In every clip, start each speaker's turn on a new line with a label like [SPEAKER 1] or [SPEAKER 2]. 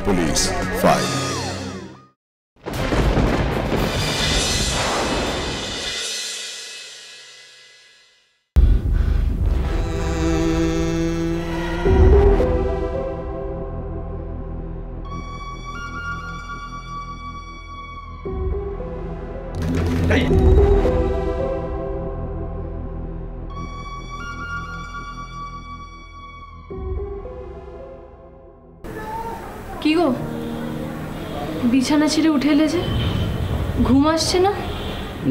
[SPEAKER 1] Police file.
[SPEAKER 2] কি গো, বিছানা ছেড়ে উঠে এলে যে? ঘুম আসছে না?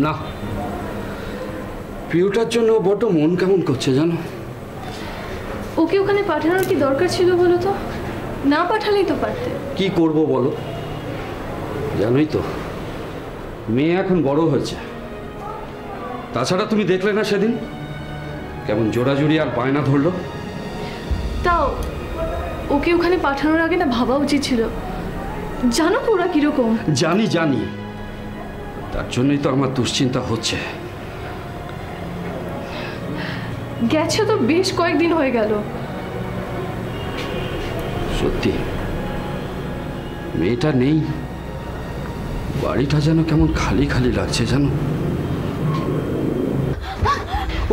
[SPEAKER 3] না, পিউটার জন্য বড় মন কেমন করছে জানো।
[SPEAKER 2] ওকে ওখানে পাঠানোর কি দরকার ছিল বলো তো? না পাঠালেই তো পারতে।
[SPEAKER 3] কি করব বলো, জানোই তো মেয়ে এখন বড় হয়েছে। তাছাড়া তুমি দেখলে না সেদিন কেমন জোড়াজুড়ি আর বায়না ধরলো।
[SPEAKER 2] তাও ওকে ওখানে পাঠানোর আগে না ভাবা উচিত ছিল। জানো তো ওরা কিরকম।
[SPEAKER 3] জানি জানি, তার জন্যই তো আমার দুশ্চিন্তা হচ্ছে।
[SPEAKER 2] গেছে তো বেশ কয়েকদিন হয়ে গেল।
[SPEAKER 3] সত্যি মেয়েটা নেই, বাড়িটা যেন কেমন খালি খালি লাগছে জানো।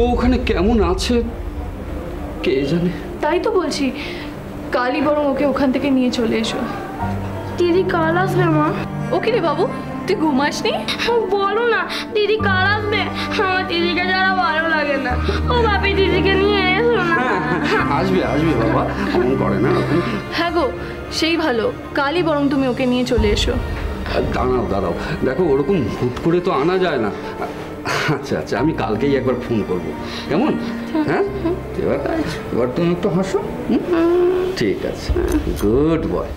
[SPEAKER 3] ও ওখানে কেমন আছে কে জানে।
[SPEAKER 2] তাই তো বলছি, কালই বরং ওকে ওখান থেকে নিয়ে চলে এসো।
[SPEAKER 4] দিদি কাল আসবে মা?
[SPEAKER 2] ওকে রে বাবু, তুই ঘুমাসনি?
[SPEAKER 4] বলো না দিদি কাল আসবে। আমার দিদিকে যারা ভালো লাগে না। ও বাপি দিদিকে নিয়ে এসো না।
[SPEAKER 3] আসবে আসবে বাবা, এমন করে না।
[SPEAKER 2] হ্যাঁ গো, সেই ভালো, কালই বরং তুমি ওকে নিয়ে চলে এসো।
[SPEAKER 3] দাঁড়াও দাঁড়াও, দেখো ওরকম হুট করে তো আনা যায় না। আচ্ছা আচ্ছা, আমি কালকেই একবার ফোন করব, কেমন? হ্যাঁ, এবার তুমি একটু হাসো। ঠিক আছে, গুড বয়।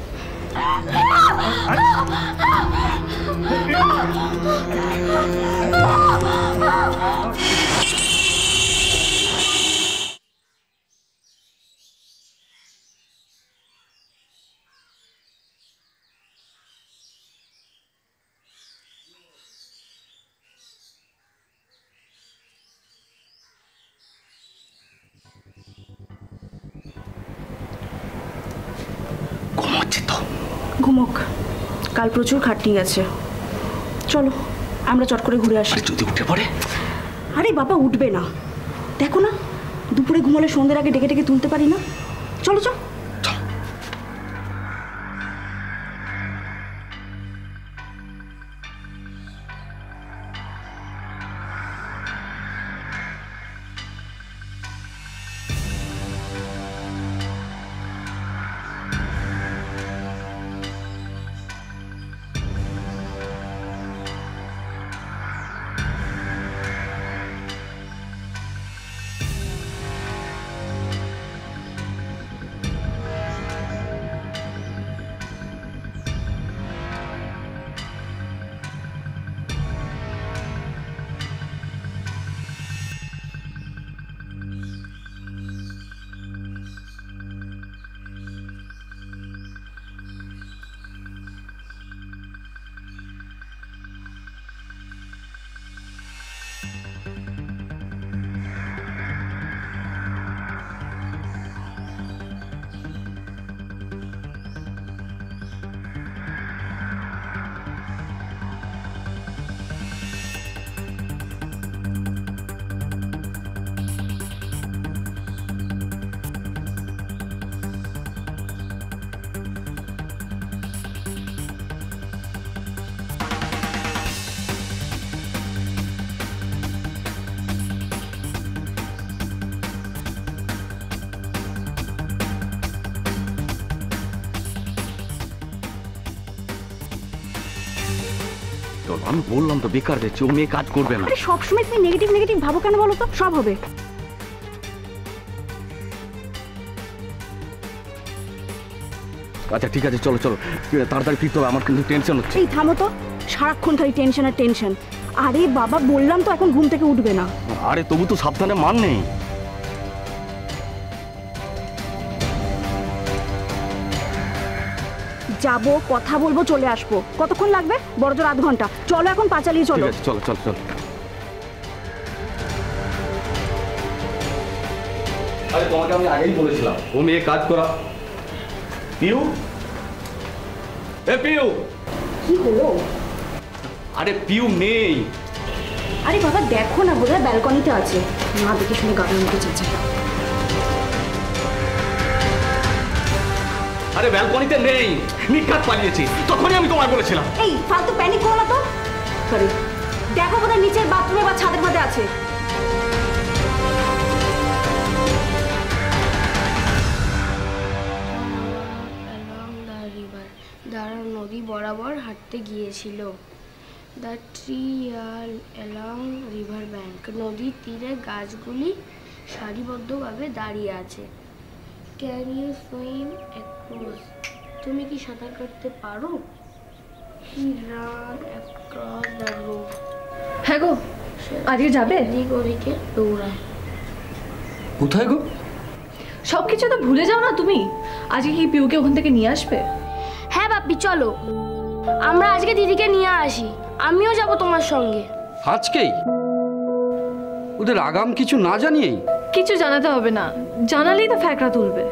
[SPEAKER 5] ঘুমোক, কাল প্রচুর খাটনি আছে। চলো আমরা চট করে ঘুরে আসি।
[SPEAKER 3] যদি উঠে পড়ে?
[SPEAKER 5] আরে বাবা উঠবে না, দেখো না দুপুরে ঘুমালে সন্ধ্যের আগে ডেকে ডেকে তুলতে পারি না। চলো চলো।
[SPEAKER 6] আমি বললাম তো বেকার যাচ্ছে, ও মেয়ে কাজ করবে না।
[SPEAKER 5] আরে সবসময় তুমি নেগেটিভ নেগেটিভ ভাবো কেন বলো তো? সব হবে।
[SPEAKER 6] আচ্ছা ঠিক আছে, চলো চলো তাড়াতাড়ি ফিরতে হবে, আমার কিন্তু টেনশন হচ্ছে।
[SPEAKER 5] এই থামো তো, সারাক্ষণ খালি টেনশন আর টেনশন। আরে বাবা বললাম তো এখন ঘুম থেকে উঠবে না।
[SPEAKER 6] আরে তবু তো সাবধানে মান নেই।
[SPEAKER 5] যাবো, কথা বলবো, চলে আসবো। কতক্ষণ লাগবে? বড়জোর আধ ঘন্টা। চলো এখন পা চালিয়ে চলো।
[SPEAKER 6] চলো চলো চলো। আরে তোমাকে আমি আগেই বলেছিলাম ও মেয়ে কাজ করা। পিউ এ পিউ,
[SPEAKER 5] কি হলো?
[SPEAKER 6] আরে পিউ নেই।
[SPEAKER 5] আরে বাবা দেখো না, বোধহয় ব্যালকনিতে আছে। না দেখে শুনে গাড়ির মুখে চেঁচে।
[SPEAKER 6] আরে ব্যালকনিতে নেই, নিকাত পালিয়েছি। তখনই আমি তোমায় বলেছিলাম।
[SPEAKER 5] এই ফালতু প্যানিক করো না তো। সরি, দেখো বোধহয় নিচের বাথরুমে বা ছাদের মধ্যে আছে।
[SPEAKER 4] দ্বারা নদী বরাবর হাঁটতে গিয়েছিল। The tree are along river bank. নদীর তীরে গাছগুলি সারিবদ্ধভাবে দাঁড়িয়ে আছে। Can you swim across? তুমি কি সাঁতার কাটতে পারো? He run across the road.
[SPEAKER 2] হ্যাঁ গো, আজকে যাবে?
[SPEAKER 4] এদিক ওদিকে দৌড়ায়।
[SPEAKER 3] কোথায় গো?
[SPEAKER 2] সব কিছু তো ভুলে যাও না তুমি। আজকে কি পিউকে ওখান থেকে নিয়ে আসবে?
[SPEAKER 4] হ্যাঁ বাপ্পি, চলো আমরা আজকে দিদিকে নিয়ে আসি। আমিও যাব তোমার সঙ্গে।
[SPEAKER 3] আজকেই? ওদের আগাম কিছু না জানিয়েই?
[SPEAKER 2] কিছু জানাতে হবে না, জানালেই তো ফ্যাকড়া তুলবে।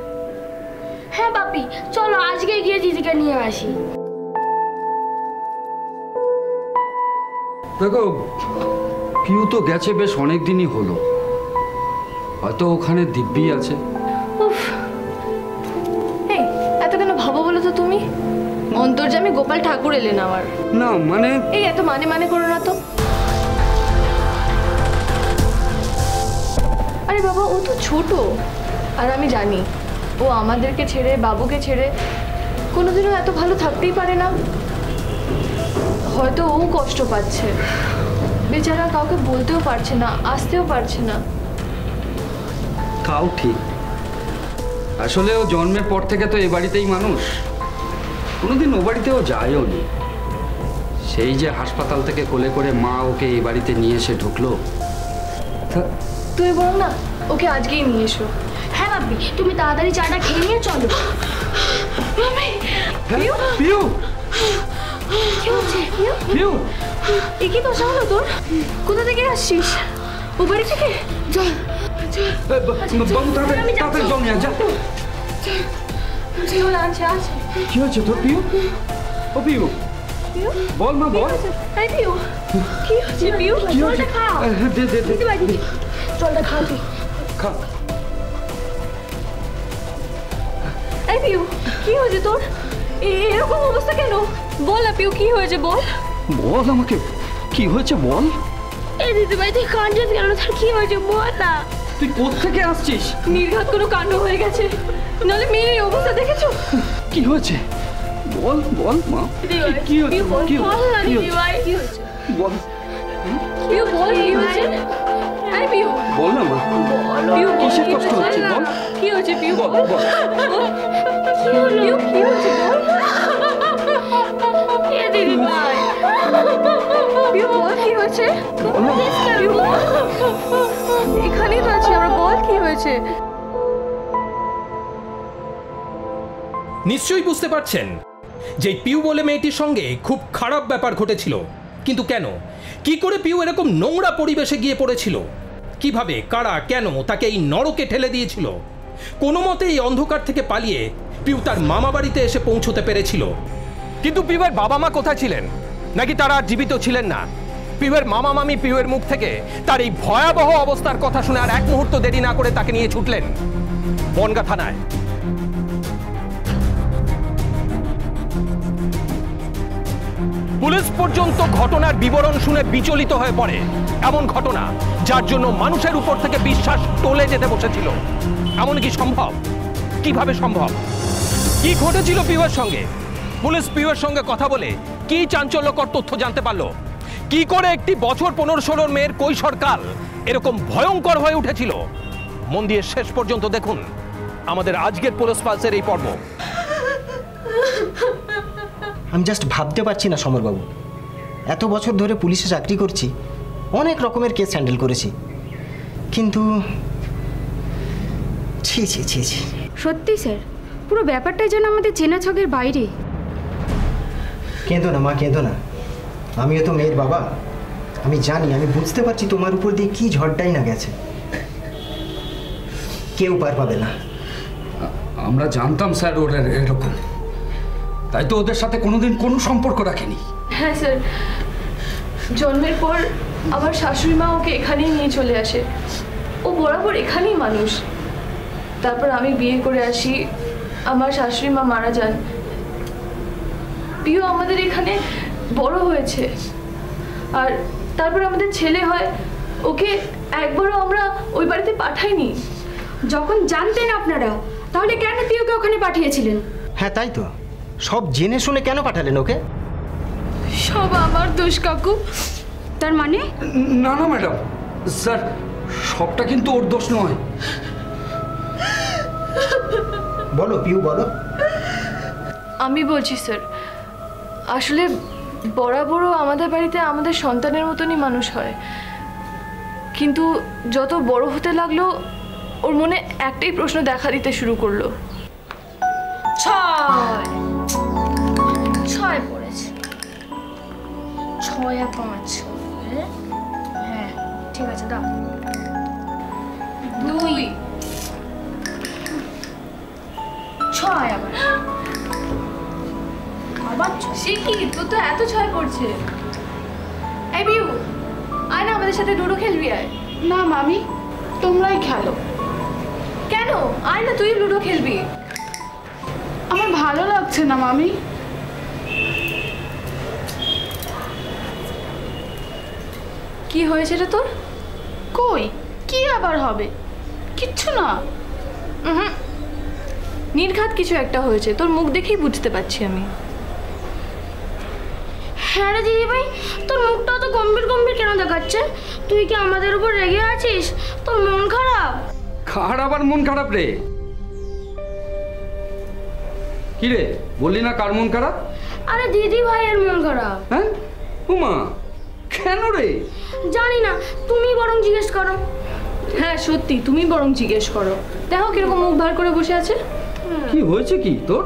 [SPEAKER 4] হ্যাঁ বাপ্পি, চলো আজকে গিয়ে দিদিকে নিয়ে আসি।
[SPEAKER 3] দেখো, পিউ তো গেছে বেশ অনেক দিনই হলো। হয়তো ওখানে দিব্যি আছে।
[SPEAKER 2] উফ, এই এত কেন ভাবো বলো তো তুমি? অন্তর্যামী গোপাল ঠাকুর এলেন আমার।
[SPEAKER 3] না মানে
[SPEAKER 2] এই এত মানে করো না তো। আরে বাবা, ও তো ছোট। আর আমি জানি ও আমাদেরকে ছেড়ে, বাবুকে ছেড়ে কোনোদিনও এত ভালো থাকতেই পারে না। হয়তো ও কষ্ট পাচ্ছে বেচারা, কাউকে বলতেও পারছে না, আসতেও পারছে না।
[SPEAKER 3] তাও ঠিক। আসলে ও জন্মের পর থেকে তো এ বাড়িতেই মানুষ, কোনোদিন ও বাড়িতেও যায়ও নি। সেই যে হাসপাতাল থেকে কোলে করে মা ওকে এই বাড়িতে নিয়ে এসে ঢুকলো।
[SPEAKER 2] তুমি বলো না ওকে আজকেই নিয়ে এসো।
[SPEAKER 4] হ্যাঁ বাপ্পি, তুমি তাড়াতাড়ি চাটা খেয়ে নিয়ে চলো।
[SPEAKER 3] পিউ,
[SPEAKER 2] কি হচ্ছে?
[SPEAKER 3] পিউ,
[SPEAKER 2] এ কি দশা হলো তোর? কোথা থেকে আসছিস? ও বাড়ি থেকে? চল
[SPEAKER 3] বাবু তাড়াতাড়ি তাড়াতাড়ি জল নিয়ে যা।
[SPEAKER 2] আছে আছে।
[SPEAKER 3] কি হয়েছে তোর পিউ? ও পিউ,
[SPEAKER 2] পিউ,
[SPEAKER 3] বল মা বল।
[SPEAKER 2] এই পিউ, কি হচ্ছে পিউ?
[SPEAKER 3] কি হয়েছে? দে দে দে।
[SPEAKER 2] জলটা খা তুই।
[SPEAKER 3] খা।
[SPEAKER 2] এই পিউ, কি হয়েছে তোর? এরকম অবস্থা কেন? বল না পিউ, কি হয়েছে বল।
[SPEAKER 3] বল আমাকে, কি হয়েছে বল।
[SPEAKER 4] এই দিদিভাই, তুই কাঁদছিস কেন? তোর কি হয়েছে বল না।
[SPEAKER 3] তুই কোত্থেকে আসছিস?
[SPEAKER 2] নির্ঘাত কোনো কাণ্ড হয়ে গেছে, নাহলে মেয়ের এই অবস্থা দেখেছো?
[SPEAKER 3] কি হয়েছে বল বল মা। কি হয়েছে? কি
[SPEAKER 4] বল না দিদিভাই।
[SPEAKER 3] বল
[SPEAKER 2] পিউ বল কি হয়েছে? এই পিউ
[SPEAKER 3] বল না মা।
[SPEAKER 2] পিউ বল,
[SPEAKER 3] কিসের
[SPEAKER 2] কি
[SPEAKER 3] কষ্ট
[SPEAKER 2] হয়েছে?
[SPEAKER 3] হচ্ছে বল।
[SPEAKER 2] কি হয়েছে পিউ?
[SPEAKER 3] বল বল।
[SPEAKER 2] কি হলো? পিউ কি হয়েছে বল।
[SPEAKER 4] এ দিদিভাই,
[SPEAKER 2] পিউ বল কি হয়েছে? পিউ বল। এখানেই তো আছি আমরা, বল কি হয়েছে?
[SPEAKER 1] নিশ্চয়ই বুঝতে পারছেন যে পিউ বলে মেয়েটির সঙ্গে খুব খারাপ ব্যাপার ঘটেছিল। কিন্তু কেন, কি করে পিউ এরকম নোংরা পরিবেশে গিয়ে পড়েছিল? কিভাবে, কারা, কেন তাকে এই নরকে ঠেলে দিয়েছিল? কোনো মতে এই অন্ধকার থেকে পালিয়ে পিউ তার মামা বাড়িতে এসে পৌঁছতে পেরেছিল।
[SPEAKER 7] কিন্তু পিউয়ের বাবা মা কোথায় ছিলেন? নাকি তারা আর জীবিত ছিলেন না? পিউয়ের মামা মামি পিউয়ের মুখ থেকে তার এই ভয়াবহ অবস্থার কথা শুনে আর এক মুহূর্ত দেরি না করে তাকে নিয়ে ছুটলেন বনগাঁ থানায়। পুলিশ পর্যন্ত ঘটনার বিবরণ শুনে বিচলিত হয়ে পড়ে। এমন ঘটনা যার জন্য মানুষের উপর থেকে বিশ্বাস টলে যেতে বসেছিল। এমন কি সম্ভব? কিভাবে সম্ভব? কি ঘটেছিল পিউয়ের সঙ্গে? পুলিশ পিউয়ের সঙ্গে কথা বলে কি চাঞ্চল্যকর তথ্য জানতে পারলো? কি করে একটি বছর 15-16 মেয়ের কৈশোরকাল এরকম ভয়ঙ্কর হয়ে উঠেছিল? মন দিয়ে শেষ পর্যন্ত দেখুন আমাদের আজকের পুলিশ পালসের এই পর্ব।
[SPEAKER 8] আমি জাস্ট ভাবতে পারছি না সমরবাবু, এত বছর ধরে পুলিশে চাকরি করছি, অনেক রকমের কেস হ্যান্ডেল করেছি, কিন্তু ছি ছি ছি ছি।
[SPEAKER 9] সত্যি স্যার, পুরো ব্যাপারটাই যেন আমাদের চেনা ছকের বাইরে।
[SPEAKER 8] কেঁদো না মা, কেঁদো না। আমিও তো মেয়ের বাবা, আমি জানি, আমি বুঝতে পারছি তোমার উপর দিয়ে কি ঝড়টাই না গেছে। কেউ পার পাবে না।
[SPEAKER 3] আমরা জানতাম স্যার ওরা এরকম, তাই তো ওদের সাথে কোনোদিন কোনো সম্পর্ক রাখেনি।
[SPEAKER 2] হ্যাঁ স্যার, জন্মের পর আমার শাশুড়ি মা ওকে এখানেই নিয়ে চলে আসে। ও বরাবর এখানেই মানুষ। তারপর আমি বিয়ে করে আসি, আমার শাশুড়ি মা মারা যান। পিউ আমাদের এখানে বড় হয়েছে, আর তারপর আমাদের ছেলে হয়। ওকে একবারও আমরা ওই বাড়িতে পাঠাইনি।
[SPEAKER 9] যখন জানতেন আপনারা, তাহলে কেন পিউকে ওখানে পাঠিয়েছিলেন?
[SPEAKER 8] হ্যাঁ তাই তো, সব জেনে শুনে কেন পাঠালেন ওকে?
[SPEAKER 2] সব আমার দোষ কাকু।
[SPEAKER 9] তার মানে?
[SPEAKER 3] না না ম্যাডাম, স্যার সবটা কিন্তু ওর দোষ নয়।
[SPEAKER 8] বলো পিউ, বলো।
[SPEAKER 2] আমি বলছি স্যার, আসলে বরাবরও আমাদের বাড়িতে আমাদের সন্তানের মতনই মানুষ হয়, কিন্তু যত বড় হতে লাগলো ওর মনে একটাই প্রশ্ন দেখা দিতে শুরু করলো।
[SPEAKER 4] 6 পড়েছে। 6 আর 5। হ্যাঁ ঠিক আছে, দাও। 2 6 আবার
[SPEAKER 2] সে কি, তোর তো এত ছয় পড়ছে। এই বিউ, আয় না আমাদের সাথে লুডো খেলবি। আয়
[SPEAKER 10] না মামি, তোমরাই খেলো।
[SPEAKER 2] কেন? আয় না, তুই লুডো খেলবি।
[SPEAKER 10] আমার ভালো লাগছে না মামি।
[SPEAKER 2] কি হয়েছে রে তোর?
[SPEAKER 10] কই, কি আবার হবে? কিচ্ছু না।
[SPEAKER 2] নির্ঘাত কিছু একটা হয়েছে, তোর মুখ দেখেই বুঝতে পারছি আমি।
[SPEAKER 4] হ্যাঁ রে দিদি ভাই, তোর মুখটা তো গম্ভীর গম্ভীর কেন দেখাচ্ছে? তুই কি আমাদের উপর রেগে আছিস? তোর মন খারাপ?
[SPEAKER 3] কার আবার মন খারাপ রে? কি রে, বললি না কার মন খারাপ?
[SPEAKER 4] আরে দিদি ভাইয়ের মন খারাপ।
[SPEAKER 3] হ্যাঁ উমা, কেন রে?
[SPEAKER 4] জানি না, তুমি বরং জিজ্ঞেস করো।
[SPEAKER 2] হ্যাঁ সত্যি, তুমি বরং জিজ্ঞেস করো। দেখো কিরকম মুখ ভার করে বসে আছে।
[SPEAKER 3] কি হয়েছে কি তোর?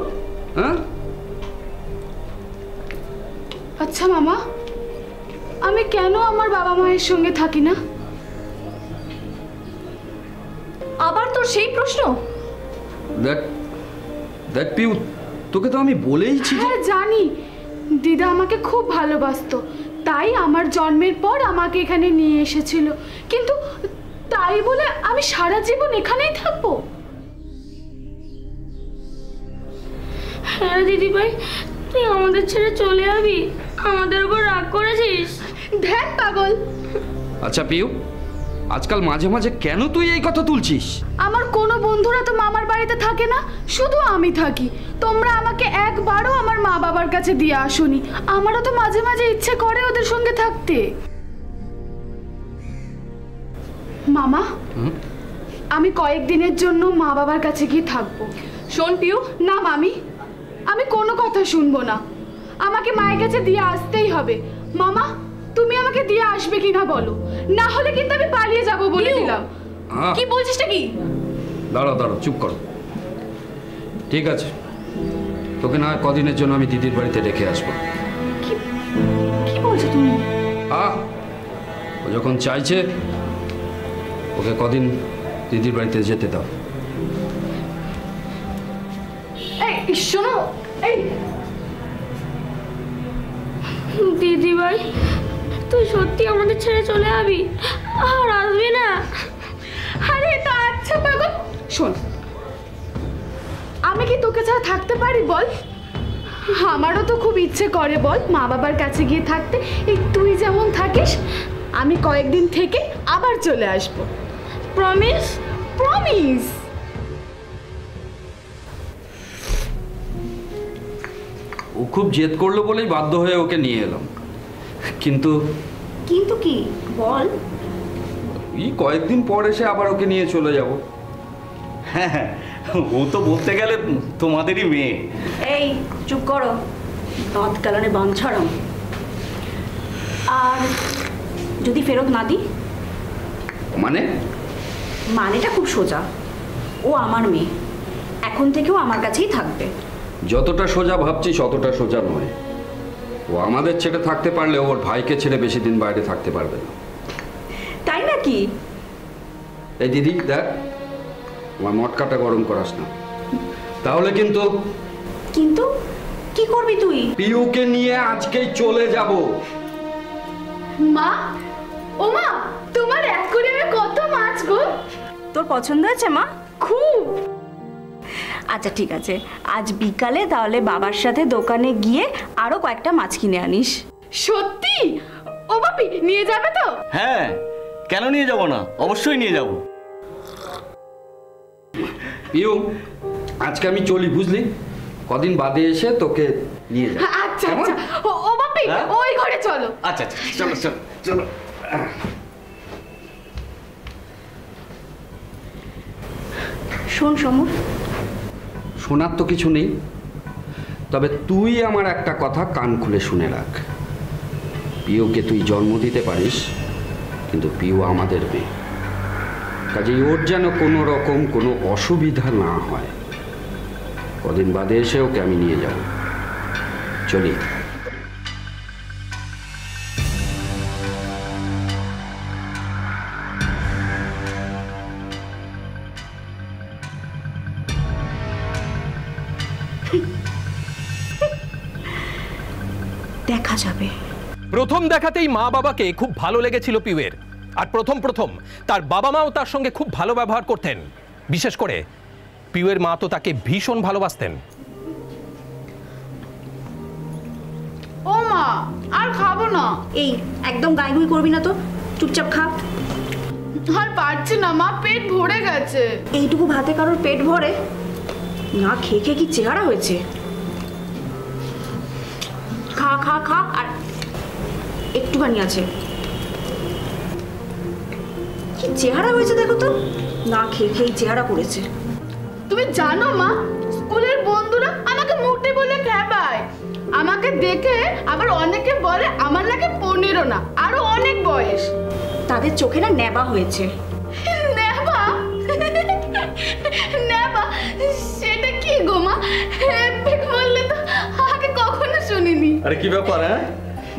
[SPEAKER 3] হ্যাঁ
[SPEAKER 10] আচ্ছা মামা, আমি কেন আমার বাবা মায়ের সঙ্গে থাকি না?
[SPEAKER 2] আবার তোর সেই প্রশ্ন?
[SPEAKER 3] দেখ দেখ পিউ, তোকে তো আমি বলেইছি যে
[SPEAKER 10] হ্যাঁ জানি, দিদা আমাকে খুব ভালোবাসতো, তাই আমার জন্মের পর আমাকে এখানে নিয়ে এসেছিল। কিন্তু তাই বলে আমি সারা জীবন এখানেই থাকবো?
[SPEAKER 4] হ্যাঁ দিদি ভাই, তুই আমাদের ছেড়ে চলে যাবি? আমাদের উপর রাগ করেছিস?
[SPEAKER 10] দেখ পাগল।
[SPEAKER 3] আচ্ছা পিউ, আজকাল মাঝে মাঝে কেন তুই এই কথা তুলছিস?
[SPEAKER 10] আমার কোনো বন্ধুরা তো মামার বাড়িতে থাকে না, শুধু আমি থাকি। তোমরা আমাকে একবারও আমার মা বাবার কাছে দিয়ে আসোনি। আমারও তো মাঝে মাঝে ইচ্ছে করে ওদের সঙ্গে থাকতে। মামা, আমি কয়েকদিনের জন্য মা বাবার কাছে গিয়ে থাকবো।
[SPEAKER 2] শোন পিউ।
[SPEAKER 10] না মামি, আমি কোনো কথা শুনবো না। আমাকে মায়ের কাছে দিয়ে আসতেই হবে। মামা, তুমি আমাকে দিয়ে আসবে কিনা বলো, না হলে কিন্তু আমি পালিয়ে যাব বলে দিলাম।
[SPEAKER 2] কি বলছিসটা কি?
[SPEAKER 3] দাঁড়াও দাঁড়াও, চুপ করো। ঠিক আছে, তোকে না কদিনের জন্য আমি দিদির বাড়িতে রেখে আসবো।
[SPEAKER 10] কি বলছো তুমি?
[SPEAKER 3] ও যখন চাইছে, ওকে কদিন দিদির বাড়িতে যেতে দাও।
[SPEAKER 2] এই শোনো, এই
[SPEAKER 4] দিদি ভাই, তুই সত্যি আমাদের ছেড়ে চলে যাবি আর আসবি না?
[SPEAKER 10] আরে তা আচ্ছা পাগল, শোন, আমি কি তোকে ছাড়া থাকতে পারি বল? আমারও তো খুব ইচ্ছে করে বল মা বাবার কাছে গিয়ে থাকতে। এই তুই যেমন থাকিস, আমি কয়েকদিন থেকে আবার চলে আসবো।
[SPEAKER 4] প্রমিস?
[SPEAKER 10] প্রমিস।
[SPEAKER 3] ও খুব জেদ করলো বলেই বাধ্য হয়ে ওকে নিয়ে এলাম। কিন্তু
[SPEAKER 5] কিন্তু কি বল?
[SPEAKER 3] এই কয়েকদিন পর এসে আবার ওকে নিয়ে চলে যাব।
[SPEAKER 6] হ্যাঁ হ্যাঁ, ও তো বলতে গেলে তোমাদেরই মেয়ে।
[SPEAKER 5] এই চুপ করো, দাঁত কালানে বান ছাড়াম। আর যদি ফেরত না দিই?
[SPEAKER 3] মানে?
[SPEAKER 5] মানেটা খুব সোজা, ও আমার মেয়ে, এখন থেকেও আমার কাছেই থাকবে।
[SPEAKER 3] যতটা সোজা ভাবছিস অতটা সোজা নয়। ও আমাদের ছেড়ে থাকতে পারলে ওর ভাইকে ছেড়ে বেশি দিন বাইরে থাকতে পারবে না।
[SPEAKER 5] তাই নাকি?
[SPEAKER 3] এই দিদি দেখ, আমার মটকাটা গরম করাস না, তাহলে কিন্তু।
[SPEAKER 5] কিন্তু কি করবে করবি তুই?
[SPEAKER 3] পিউকে নিয়ে আজকেই চলে যাব।
[SPEAKER 10] মা, ও মা, তোমার অ্যাকোয়ারিয়ামে কত মাছ গো।
[SPEAKER 5] তোর পছন্দ হয়েছে মা?
[SPEAKER 10] খুব।
[SPEAKER 5] আচ্ছা ঠিক আছে, আজ বিকালে তাহলে বাবার সাথে দোকানে গিয়ে আরো কয়েকটা মাছ কিনে আনিস।
[SPEAKER 10] সত্যি? ও বাপি, নিয়ে যাবে তো?
[SPEAKER 6] হ্যাঁ, কেন নিয়ে যাব না, অবশ্যই নিয়ে যাব।
[SPEAKER 3] পিউ, আজকে আমি চলি, বুঝলি? কদিন বাদে এসে তোকে নিয়ে যাব।
[SPEAKER 10] আচ্ছা আচ্ছা। ও বাপি, ওই ঘরে চলো।
[SPEAKER 6] আচ্ছা আচ্ছা, চলো চলো চলো।
[SPEAKER 5] শোন সমর,
[SPEAKER 3] শোনার তো কিছু নেই, তবে তুই আমার একটা কথা কান খুলে শুনে রাখ। পিউকে তুই জন্ম দিতে পারিস, কিন্তু পিউ আমাদের মেয়ে, কাজেই ওর যেন কোনো রকম কোনো অসুবিধা না হয়। কদিন বাদে এসে ওকে আমি নিয়ে যাব। চলি।
[SPEAKER 5] দেখা যাবে।
[SPEAKER 7] প্রথম দেখাতেই মা বাবাকে খুব ভালো লেগেছিল পিউয়ের। আর প্রথম তার বাবা মাও তার সঙ্গে খুব ভালো ব্যবহার করতেন। বিশেষ করে পিউয়ের মা তো তাকে ভীষণ ভালোবাসতেন।
[SPEAKER 10] ও মা, আর খাবো না।
[SPEAKER 5] এই একদম গাইগুই করবি না তো, চুপচাপ খা।
[SPEAKER 10] আর পারছি না মা, পেট ভরে গেছে।
[SPEAKER 5] এইটুকু ভাতে কারোর পেট ভরে? না খেয়ে খেয়ে কি চেহারা হয়েছে। খা খা খা, আর একটুখানি আছে। কি চেহারা হয়েছে দেখো তো, না খেয়ে খেয়ে চেহারা করেছে।
[SPEAKER 10] তুমি জানো মা, স্কুলের বন্ধুরা আমাকে মোটে বলে খেপায়। আমাকে দেখে আবার অনেকে বলে আমার নাকি 15 না, আরো অনেক বয়স।
[SPEAKER 5] তাদের চোখে না নেবা হয়েছে।
[SPEAKER 10] নেবা? নেবা সেটা কি গো মা? হেব্বিক বললে তো আগে কখনো শুনিনি।
[SPEAKER 6] আরে কি ব্যাপার, হ্যাঁ?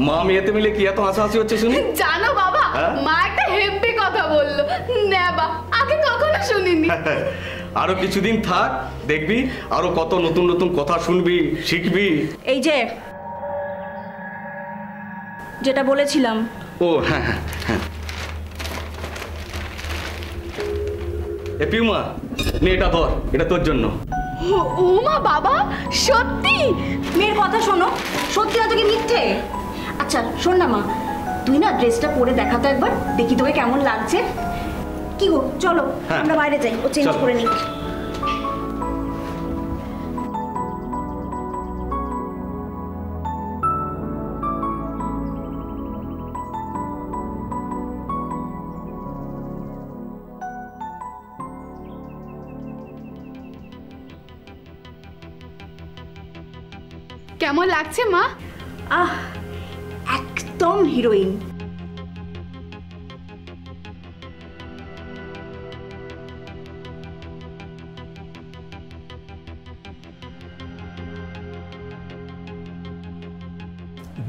[SPEAKER 6] মা মেয়েতে মিলে কি এত হাসাহাসি হচ্ছে শুনি?
[SPEAKER 10] জানো বাবা, মা একটা হেব্বি কথা বললো, নেবা, আগে কখনো শুনিনি।
[SPEAKER 6] আরো কিছুদিন থাক, দেখবি আরো কত নতুন নতুন কথা শুনবি, শিখবি।
[SPEAKER 5] এই যে যেটা বলেছিলাম।
[SPEAKER 6] ও হ্যাঁ হ্যাঁ হ্যাঁ। এ পিউমা, নে এটা ধর, এটা তোর জন্য।
[SPEAKER 10] ও মা, বাবা সত্যি?
[SPEAKER 5] মেয়ের কথা শোনো, সত্যি না তোকে মিথ্যে? আচ্ছা শোন না মা, তুই না ড্রেসটা পরে দেখাতো একবার, দেখি তোকে কেমন লাগছে। কি গো, চলো আমরা বাইরে যাই, ও চেঞ্জ করে নিক।
[SPEAKER 10] কেমন লাগছে মা?
[SPEAKER 5] আহ, একদম হিরোইন।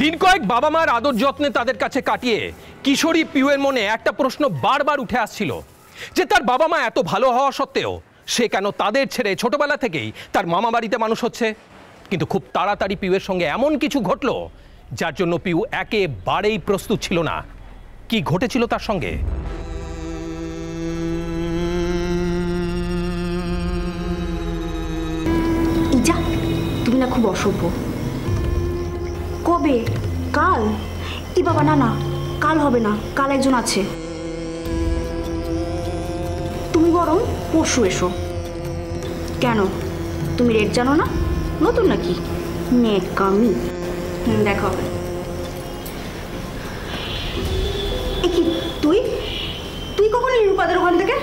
[SPEAKER 7] দিন কয়েক বাবা মার আদর যত্নে তাদের কাছে কাটিয়ে কিশোরী পিউয়ের মনে একটা প্রশ্ন বারবার উঠে আসছিল, যে তার বাবা মা এত ভালো হওয়া সত্ত্বেও সে কেন তাদের ছেড়ে ছোটবেলা থেকেই তার মামা বাড়িতে মানুষ হচ্ছে। কিন্তু খুব তাড়াতাড়ি পিউয়ের সঙ্গে এমন কিছু ঘটলো যার জন্য পিউ একেবারেই প্রস্তুত ছিল না। কি ঘটেছিল তার সঙ্গে?
[SPEAKER 5] ইজা, তুমি না খুব অসভ্য। কবে? কাল? ই বাবা, না না, কাল হবে না, কাল একজন আছে। তুমি বরং পরশু এসো। কেন, তুমি রেট জানো না? নতুন নাকি? নেকামি। দেখা হবে। এ কি, তুই তুই কখন এলি রূপাদের ওখান থেকে?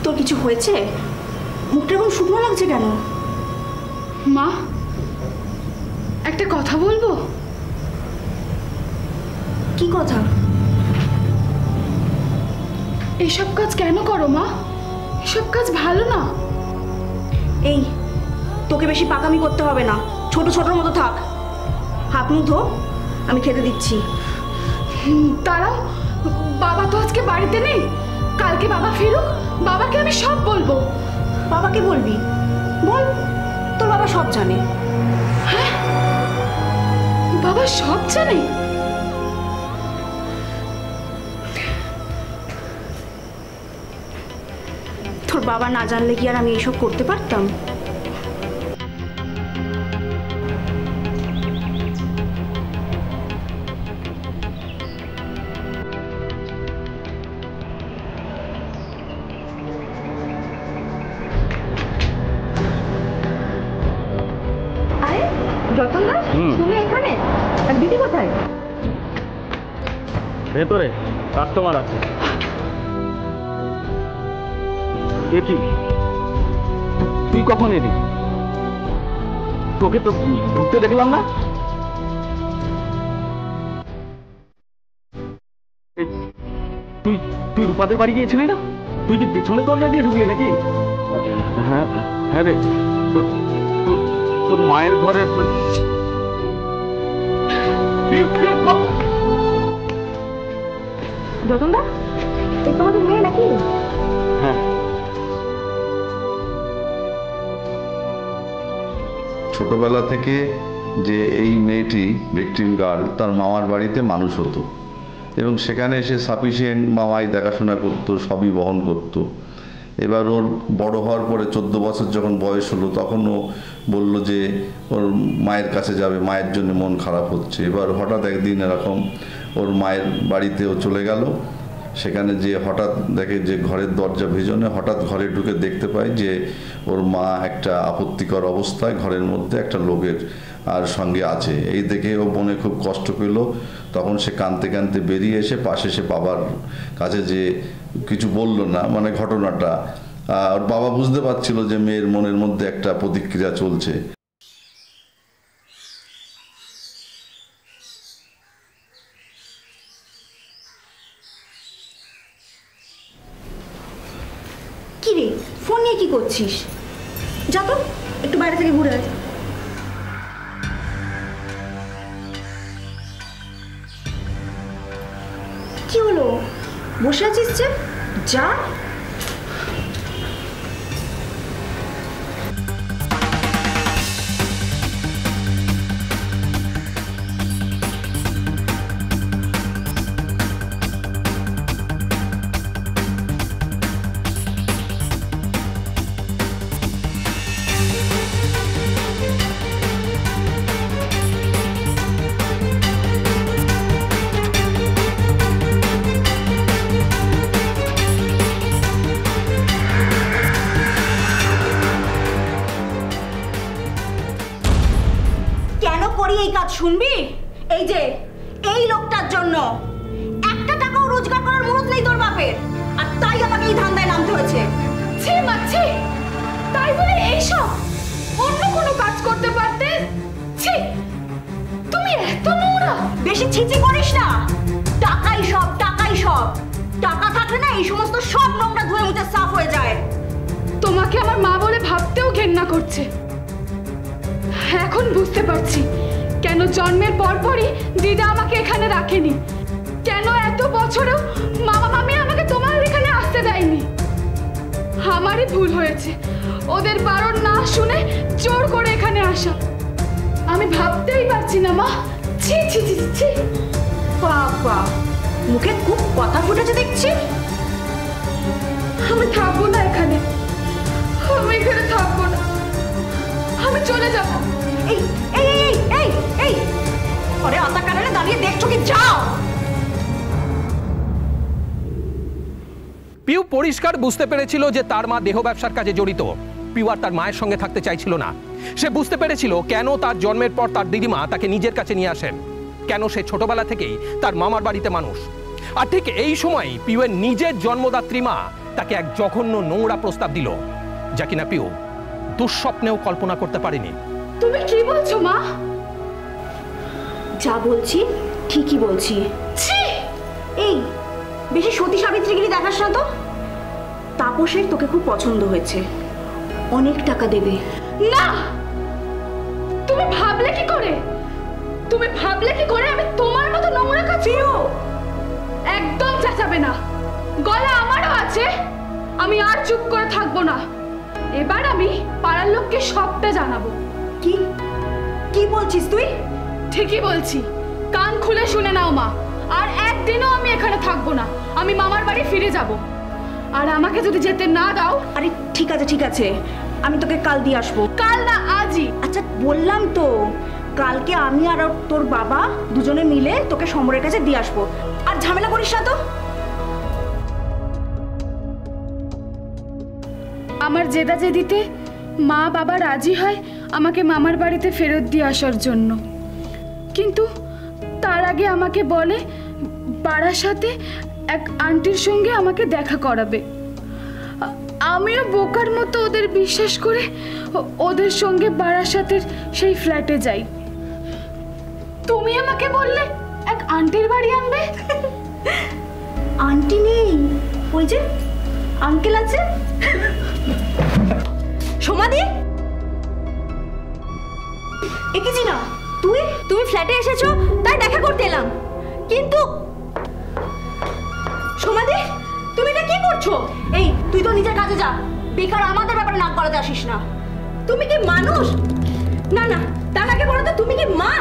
[SPEAKER 5] তোর কিছু হয়েছে? মুখটা এরকম শুকনো লাগছে কেন?
[SPEAKER 10] মা, একটা কথা বলবো।
[SPEAKER 5] কি কথা?
[SPEAKER 10] এসব কাজ কেন করো মা? এসব কাজ ভালো না।
[SPEAKER 5] এই, তোকে বেশি পাকামি করতে হবে না, ছোট ছোটর মতো থাক। হাত মুখ ধো, আমি খেতে দিচ্ছি।
[SPEAKER 10] দাঁড়াও, বাবা তো আজকে বাড়িতে নেই। কালকে বাবা ফিরুক, বাবাকে আমি সব বলবো।
[SPEAKER 5] বাবাকে বলবি, বল, তোর বাবা সব জানে।
[SPEAKER 9] হ্যাঁ, বাবা সব জানে?
[SPEAKER 5] তোর বাবা না জানলে কি আর আমি এসব করতে পারতাম?
[SPEAKER 9] তুমি এখানে? আর দিদি কোথায়?
[SPEAKER 6] ভেতরে কাস্টমার আছে। কি তুই কখন এলি? তোকে তো ঢুকতে দেখলাম না। তুই তুই রূপাদের বাড়ি গিয়েছিলি না? তুই কি পেছনে দরজা দিয়ে ঢুকলি নাকি? হ্যাঁ হ্যাঁ রে, তোর মায়ের ঘরে
[SPEAKER 9] যতনদা, এই তোমাদের মেয়ে নাকি?
[SPEAKER 6] হ্যাঁ।
[SPEAKER 11] ছোটবেলা থেকে যে এই মেয়েটি ভিকটিম গার্ল তার মামার বাড়িতে মানুষ হতো এবং সেখানে এসে সাফিসিয়েন্ট মামাই দেখাশোনা করতো, সবই বহন করতো। এবার ওর বড় হওয়ার পরে 14 বছর যখন বয়স হলো তখন ও বলল যে ওর মায়ের কাছে যাবে, মায়ের জন্য মন খারাপ হচ্ছে। এবার হঠাৎ একদিন এরকম ওর মায়ের বাড়িতেও চলে গেল। সেখানে যে হঠাৎ দেখে যে ঘরের দরজা ভেজনে, হঠাৎ ঘরে ঢুকে দেখতে পায় যে ওর মা একটা আপত্তিকর অবস্থায় ঘরের মধ্যে একটা লোকের আর সঙ্গে আছে। এই দেখে ও মনে খুব কষ্ট পেল। তখন সে কাঁদতে কাঁদতে বেরিয়ে এসে পাশে সে বাবার কাছে যে কিছু বলল না, মানে ঘটনাটা ওর বাবা বুঝতে পারছিল যে মেয়ের মনের মধ্যে একটা প্রতিক্রিয়া চলছে।
[SPEAKER 5] কি রে, ফোন নিয়ে কি করছিস? যা তো একটু বাইরে থেকে ঘুরে আয়। কি হলো, বসে আছিস যে? যা। শুনবি, এই যে এই লোকটার জন্য একটা টাকাও রোজগার করার মুরত নেই তোর বাপের, আর তাই আমাকে এই ধান্দায় নামতে হয়েছে।
[SPEAKER 9] ছি মাছি, তাই বলে এইসব? অন্য কোনো কাজ করতে পারতে। ছি, তুমি এত নোংরা।
[SPEAKER 5] বেশি ছিচি করিস না। টাকাই সব, টাকাই সব। টাকা থাকলে না এই সমস্ত সব নোংরা ধুয়ে মুছে সাফ হয়ে যায়।
[SPEAKER 9] তোমাকে আমার মা বলে ভাবতেও ঘেন্না করছে। এখন বুঝতে পারছি কেন জন্মের পরপরই দিদা আমাকে এখানে রাখেনি, কেন এত বছরেও মামা মামি আমাকে তোমার এখানে আসতে দেয়নি। আমারই ভুল হয়েছে ওদের বারণ না শুনে জোর করে এখানে আসা। আমি ভাবতেই পারছি না মা। ছি ছি ছি ছি।
[SPEAKER 5] বাবা, মুখে খুব কথা ফুটেছে দেখছি।
[SPEAKER 9] আমি থাকবো না এখানে, আমি এখানে থাকবো না, আমি চলে যাব।
[SPEAKER 5] এই এই এই এই এই, আরে আতা কারণে দাঁড়িয়ে দেখছো কি? যাও।
[SPEAKER 7] পিউ পরিষ্কার বুঝতে পেরেছিল যে তার মা দেহ ব্যবসার কাজে জড়িত। পিউ আর তার মায়ের সঙ্গে থাকতে চাইছিল না। সে বুঝতে পেরেছিল কেন তার জন্মের পর তার দিদিমা তাকে নিজের কাছে নিয়ে আসেন, কেন সে ছোটবেলা থেকেই তার মামার বাড়িতে মানুষ। আর ঠিক এই সময় পিউয়ের নিজের জন্মদাত্রী মা তাকে এক জঘন্য নোংরা প্রস্তাব দিল, যা কিনা পিউ দুঃস্বপ্নেও কল্পনা করতে পারেনি।
[SPEAKER 9] তুমি কি বলছো মা?
[SPEAKER 5] যা বলছি ঠিকই বলছি।
[SPEAKER 9] ছি!
[SPEAKER 5] এই বেশি সতী সাবিত্রীগিরি দেখাস না তো। তাপসের তোকে খুব পছন্দ হয়েছে, অনেক টাকা দেবে।
[SPEAKER 9] না, তুমি ভাবলে কি করে? তুমি ভাবলে কি করে আমি তোমার মতো নোংরা কাজ করব? একদম চেঁচাবে না, গলা আমারও আছে। আমি আর চুপ করে থাকবো না।
[SPEAKER 10] এবার আমি পাড়ার লোককে সবটা জানাবো।
[SPEAKER 5] কি কি বলছিস তুই?
[SPEAKER 10] ঠিকই বলছি, কান খুলে শুনে নাও মা। আর একদিনও আমি এখানে থাকবো না, আমি মামার বাড়ি ফিরে যাব। আর আমাকে যদি যেতে না দাও।
[SPEAKER 5] আরে ঠিক আছে ঠিক আছে, আমি তোকে কাল দিয়ে আসবো।
[SPEAKER 10] কাল না, আজই।
[SPEAKER 5] আচ্ছা বললাম তো, কালকে আমি আর তোর বাবা দুজনে মিলে তোকে সমরের কাছে দিয়ে আসবো। আর ঝামেলা করিস না তো।
[SPEAKER 10] আমার জেদাজেদিতে মা বাবা রাজি হয় আমাকে মামার বাড়িতে ফেরত দিয়ে আসার জন্য, কিন্তু তার আগে আমাকে বলে বারাসাতে এক আন্টির সঙ্গে আমাকে দেখা করাবে। আমিও বোকার মতো ওদের বিশ্বাস করে ওদের সঙ্গে বারাসাতের সেই ফ্ল্যাটে যাই। তুমি আমাকে বললে এক আন্টির বাড়ি আনবে।
[SPEAKER 5] আন্টি নেই, ওই যে আঙ্কেল আছে। সমাধি এঁকেছি না, তুমি ফ্ল্যাটে এসেছো তাই দেখা করতে এলাম। কিন্তু সমাধি তুমি এটা কি করছো? এই তুই তো নিজের কাজে যা, বেকার আমাদের ব্যাপারে নাক গলাতে আসিস না। তুমি কি মানুষ? না না, তার আগে বলো তো তুমি কি মা?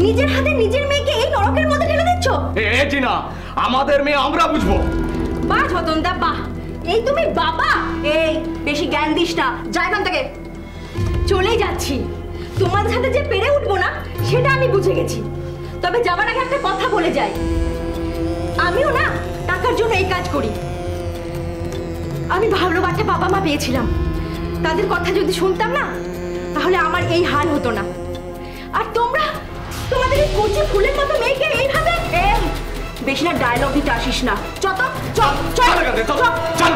[SPEAKER 5] নিজের হাতে নিজের মেয়েকে এই নরকের মধ্যে ঠেলে দিচ্ছ।
[SPEAKER 6] এ জিনা, আমাদের মেয়ে আমরা বুঝবো।
[SPEAKER 5] বাহ ঝতনদা বাহ, এই তুমি বাবা? এই বেশি জ্ঞান দিস না, যা এখান থেকে। চলেই যাচ্ছি, তোমাদের সাথে যে পেরে উঠবো না সেটা আমি বুঝে গেছি। তবে যাবার আগে একটা কথা বলে যাই, আমিও না টাকার জন্য এই কাজ করি। আমি ভালো বাচ্চা বাবা মা পেয়েছিলাম, তাদের কথা যদি শুনতাম না তাহলে আমার এই হাল হতো না। আর তোমরা তোমাদের এই কচি ফুলের মতো মেয়েকে এইভাবে বেশি না ডায়লগ দিতে আসিস না। চল চল চল চল।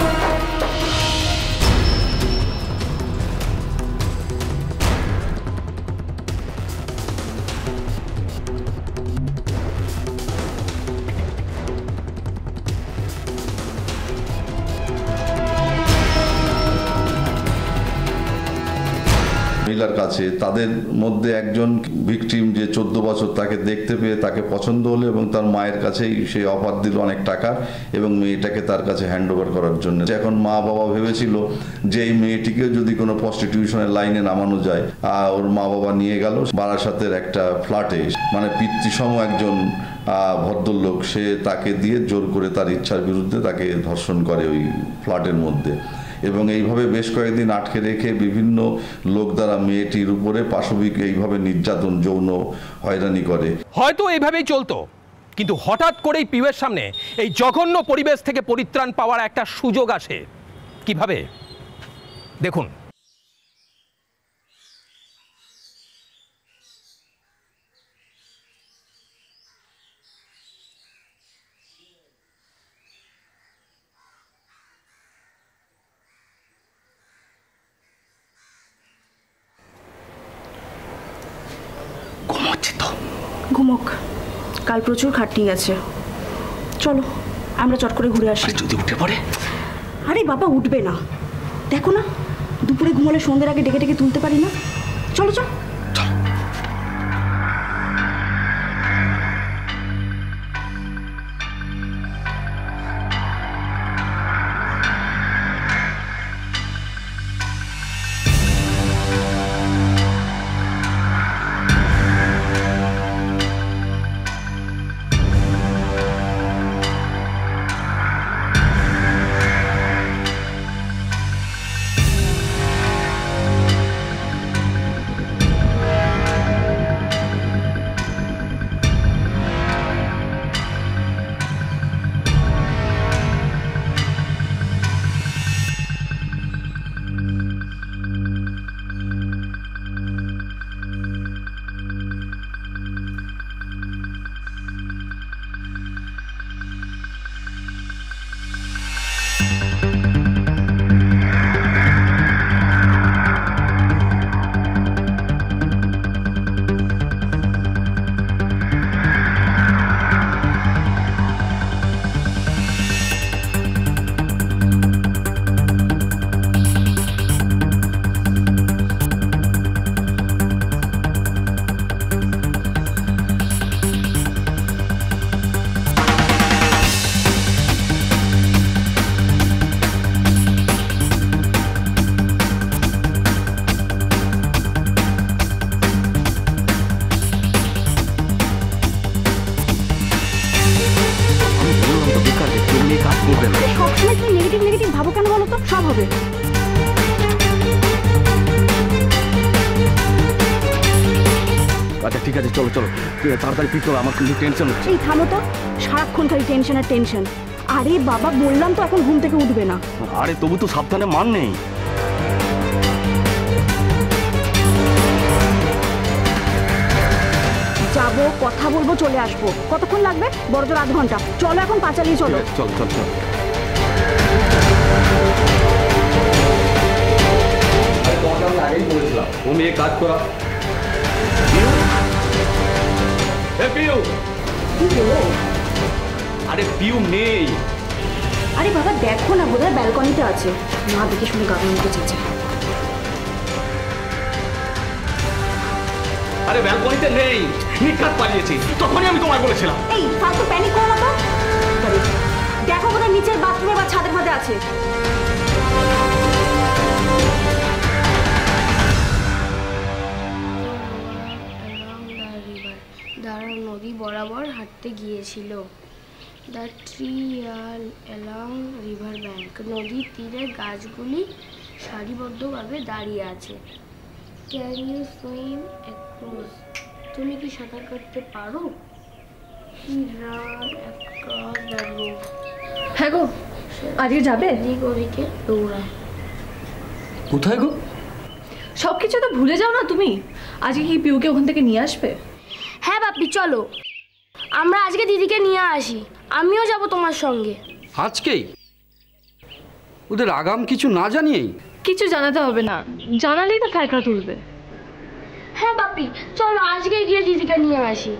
[SPEAKER 11] মহিলার কাছে তাদের মধ্যে একজন ভিকটিম যে 14 বছর, তাকে দেখতে পেয়ে তাকে পছন্দ হলো এবং তার মায়ের কাছেই সে অফার দিল অনেক টাকা এবং মেয়েটাকে তার কাছে হ্যান্ড ওভার করার জন্য। এখন মা বাবা ভেবেছিল যে এই মেয়েটিকেও যদি কোনো প্রস্টিটিউশনের লাইনে নামানো যায়, ওর মা বাবা নিয়ে গেল বারাসাতের একটা ফ্ল্যাটে, মানে পিতৃসম একজন ভদ্রলোক, সে তাকে দিয়ে জোর করে তার ইচ্ছার বিরুদ্ধে তাকে ধর্ষণ করে ওই ফ্ল্যাটের মধ্যে। এবং এইভাবে বেশ কয়েকদিন আটকে রেখে বিভিন্ন লোক দ্বারা মেয়েটির উপরে পাশবিক এইভাবে নির্যাতন, যৌন হয়রানি করে।
[SPEAKER 7] হয়তো এইভাবেই চলতো, কিন্তু হঠাৎ করেই পিউয়ের সামনে এই জঘন্য পরিবেশ থেকে পরিত্রাণ পাওয়ার একটা সুযোগ আসে। কিভাবে দেখুন।
[SPEAKER 5] ঘুমোক, কাল প্রচুর খাটনি আছে। চলো আমরা চট করে ঘুরে আসি।
[SPEAKER 6] যদি উঠে পড়ে?
[SPEAKER 5] আরে বাবা উঠবে না, দেখো না দুপুরে ঘুমোলে সন্ধ্যের আগে ডেকে ডেকে তুলতে পারি না। চলো চল।
[SPEAKER 10] হবে।
[SPEAKER 6] আচ্ছা ঠিক আছে, চলো চলো তাড়াতাড়ি পিক করো, আমার কিন্তু টেনশন হচ্ছে।
[SPEAKER 5] এই থামো তো, সারাক্ষণ খালি টেনশন আর টেনশন। আরে বাবা বললাম তো এখন ঘুম থেকে উঠবে না।
[SPEAKER 6] আরে তবু তো সাবধানে মান নেই।
[SPEAKER 5] যাবো, কথা বলবো, চলে আসবো। কতক্ষণ লাগবে? বড় জোর 8 ঘন্টা। চলো এখন পাঁচালি চলো।
[SPEAKER 6] চল চল চল।
[SPEAKER 3] আগেই বলেছিলাম ও মেয়ে কাজ করা।
[SPEAKER 6] আরে পিউ নেই।
[SPEAKER 5] আরে বাবা দেখো না, বোধহয় ব্যালকনিতে আছে। না দেখে শুনে গাড়ি নিতে চেয়েছে।
[SPEAKER 6] আরে ব্যালকনিতে নেই, নিকাত পালিয়েছি। তখনই আমি তোমায় বলেছিলাম।
[SPEAKER 5] এই ফালতু প্যানিক করো না তো। দেখো বোধহয় নিচের বাথরুমে বা ছাদের মধ্যে আছে।
[SPEAKER 4] দ্বারা নদী বরাবর হাঁটতে গিয়েছিল। The tree along river bank. নদীর তীরে গাছগুলি সারিবদ্ধভাবে দাঁড়িয়ে আছে। Can you swim across? তুমি কি সাঁতার কাটতে পারো? He run across the road.
[SPEAKER 2] হ্যাঁ গো, আজকে যাবে?
[SPEAKER 4] এদিক ওদিকে দৌড়ায়।
[SPEAKER 3] কোথায় গো?
[SPEAKER 2] সব কিছু তো ভুলে যাও না তুমি। আজকে কি পিউকে ওখান থেকে নিয়ে আসবে?
[SPEAKER 4] হ্যাঁ বাপি চলো, আমরা আজকে দিদিকে নিয়ে আসি। আমিও যাব তোমার সঙ্গে।
[SPEAKER 3] আজকেই? ওদের আগাম কিছু না জানিয়েই?
[SPEAKER 2] কিছু জানাতে হবে না, জানালেই তো ফ্যাকড়া তুলবে।
[SPEAKER 4] হ্যাঁ বাপি চলো আজকে গিয়ে দিদিকে নিয়ে আসি।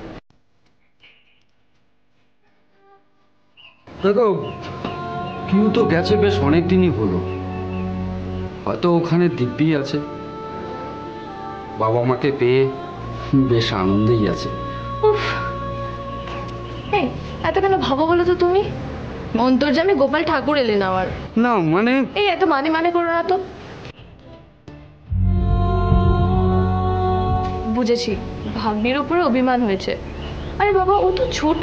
[SPEAKER 3] দেখো পিউ তো গেছে বেশ অনেক দিনই হলো, হয়তো ওখানে দিব্যি আছে। বাবা মাকে পেয়ে বেশ আনন্দেই আছে।
[SPEAKER 2] উফ, এই এত কেন ভাবো বলো তো তুমি? অন্তর্যামী গোপাল ঠাকুর এলেন আবার।
[SPEAKER 3] না মানে
[SPEAKER 2] এই এত মানে করো না তো। বুঝেছি, ভাগ্নির উপরে অভিমান হয়েছে। আরে বাবা ও তো ছোট,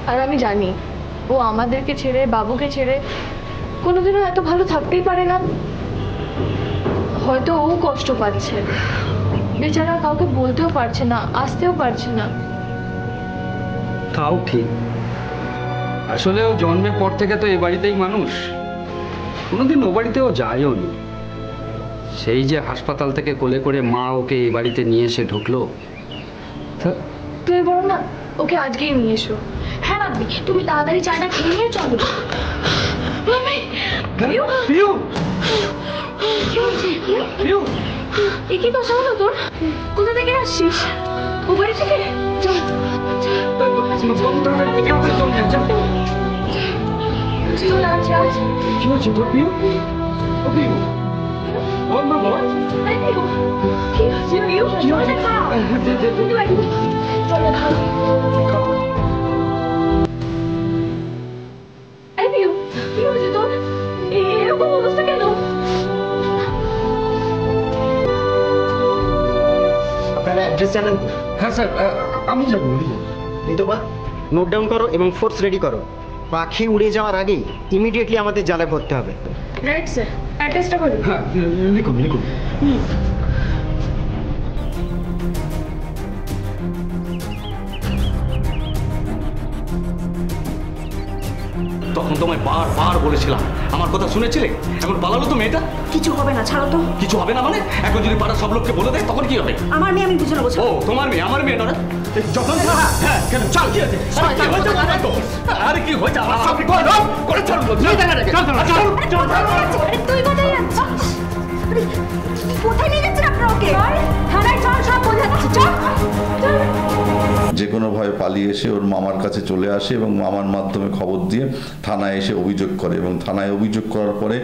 [SPEAKER 2] আর আমি জানি ও আমাদেরকে ছেড়ে, বাবুকে ছেড়ে কোনোদিনও এত ভালো থাকতেই পারে না। হয়তো ও কষ্ট পাচ্ছে, বেচারা কাউকে বলতেও পারছে না, আসতেও পারছে না।
[SPEAKER 3] তাও ঠিক, আসলে ও জন্মের পর থেকে তো এ বাড়িতেই মানুষ, কোনোদিন ও বাড়িতেও যায়ও নি। সেই যে হাসপাতাল থেকে কোলে করে মা ওকে এই বাড়িতে নিয়ে এসে ঢুকলো।
[SPEAKER 2] তুমি বলো না ওকে আজকেই নিয়ে এসো।
[SPEAKER 4] হ্যাঁ বাপি তুমি তাড়াতাড়ি চাটা খেয়ে নিয়ে চলো।
[SPEAKER 2] এ কি কথা হলো তোর? কোথা থেকে আসছিস? ও বাড়ি থেকে? চল
[SPEAKER 3] কি হচ্ছে তোর পিউ?
[SPEAKER 2] এরকম অবস্থা কেন?
[SPEAKER 8] আপনারা অ্যাড্রেস জানেন?
[SPEAKER 3] হ্যাঁ স্যার, আমি যাবো।
[SPEAKER 8] নিতোবা নোট ডাউন করো এবং ফোর্স রেডি করো। পাখি উড়ে যাওয়ার আগেই ইমিডিয়েটলি আমাদের জালে ভরতে হবে।
[SPEAKER 2] রাইট স্যার, অ্যাড্রেসটা বলুন।
[SPEAKER 3] হ্যাঁ লিখুন লিখুন।
[SPEAKER 6] তখন তোমায় বারবার বলেছিলাম, আমার কথা শুনেছিলে? এখন পালালো তো মেয়েটা।
[SPEAKER 5] কিছু হবে না, ছাড়ো তো।
[SPEAKER 6] কিছু হবে না মানে? এখন যদি পাড়া সব লোককে বলে দেয় তখন কি হবে?
[SPEAKER 5] আমার মেয়ে আমি বুঝে নেবো।
[SPEAKER 6] ও তোমার মেয়ে, আমার মেয়ে নয়। যখন হ্যাঁ কেন চাল কি আছে? আরে কি হয়েছে? আমার সামনে করে চল বল।
[SPEAKER 5] তুই কোথায় যাচ্ছিস? কোথায় নিয়ে যাচ্ছেন আপনারা ওকে? থানায় চল, সব বোঝা যাচ্ছে। চল চল।
[SPEAKER 11] যে কোনো ভয়ে পালিয়ে এসে ওর মামার কাছে চলে আসে এবং মামার মাধ্যমে খবর দিয়ে থানায় এসে অভিযোগ করে এবং থানায় অভিযোগ করার পরে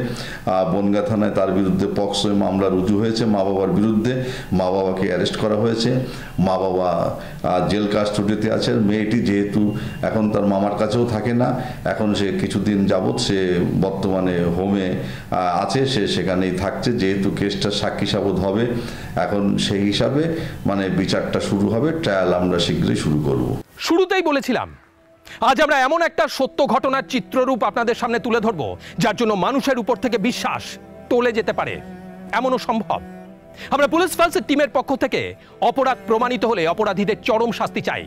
[SPEAKER 11] বনগাঁ থানায় তার বিরুদ্ধে পক্সোয় মামলা রুজু হয়েছে মা বাবার বিরুদ্ধে। মা বাবাকে অ্যারেস্ট করা হয়েছে, মা বাবা জেল কাস্টডিতে আছে। মেয়েটি যেহেতু এখন তার মামার কাছেও থাকে না, এখন সে কিছুদিন যাবৎ সে বর্তমানে হোমে আছে, সে সেখানেই থাকছে। যেহেতু কেসটা সাক্ষী সাবধ হবে, এখন সেই হিসাবে মানে বিচারটা শুরু হবে, ট্রায়াল আমরা শীঘ্রই শুরু করব।
[SPEAKER 7] শুরুতেই বলেছিলাম আজ আমরা এমন একটা সত্য ঘটনার চিত্ররূপ আপনাদের সামনে তুলে ধরব যার জন্য মানুষের উপর থেকে বিশ্বাস টলে যেতে পারে, এমনও সম্ভব। আমরা পুলিশ ফাইলসের টিমের পক্ষ থেকে অপরাধ প্রমাণিত হলে অপরাধীদের চরম শাস্তি চাই।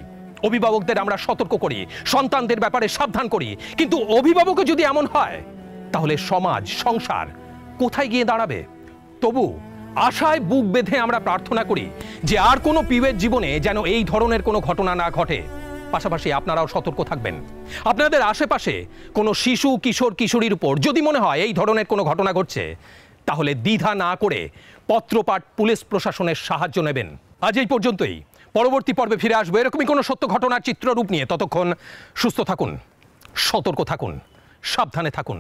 [SPEAKER 7] অভিভাবকদের আমরা সতর্ক করি, সন্তানদের ব্যাপারে সাবধান করি, কিন্তু অভিভাবকও যদি এমন হয় তাহলে সমাজ সংসার কোথায় গিয়ে দাঁড়াবে? তবু আশায় বুক বেঁধে আমরা প্রার্থনা করি যে আর কোনো পিউয়ের জীবনে যেন এই ধরনের কোনো ঘটনা না ঘটে। পাশাপাশি আপনারাও সতর্ক থাকবেন। আপনাদের আশেপাশে কোনো শিশু কিশোর কিশোরীর উপর যদি মনে হয় এই ধরনের কোনো ঘটনা ঘটছে, তাহলে দ্বিধা না করে পত্রপাঠ পুলিশ প্রশাসনের সাহায্য নেবেন। আজ এই পর্যন্তই। পরবর্তী পর্বে ফিরে আসবো এরকমই কোনো সত্য ঘটনার চিত্ররূপ নিয়ে। ততক্ষণ সুস্থ থাকুন, সতর্ক থাকুন, সাবধানে থাকুন।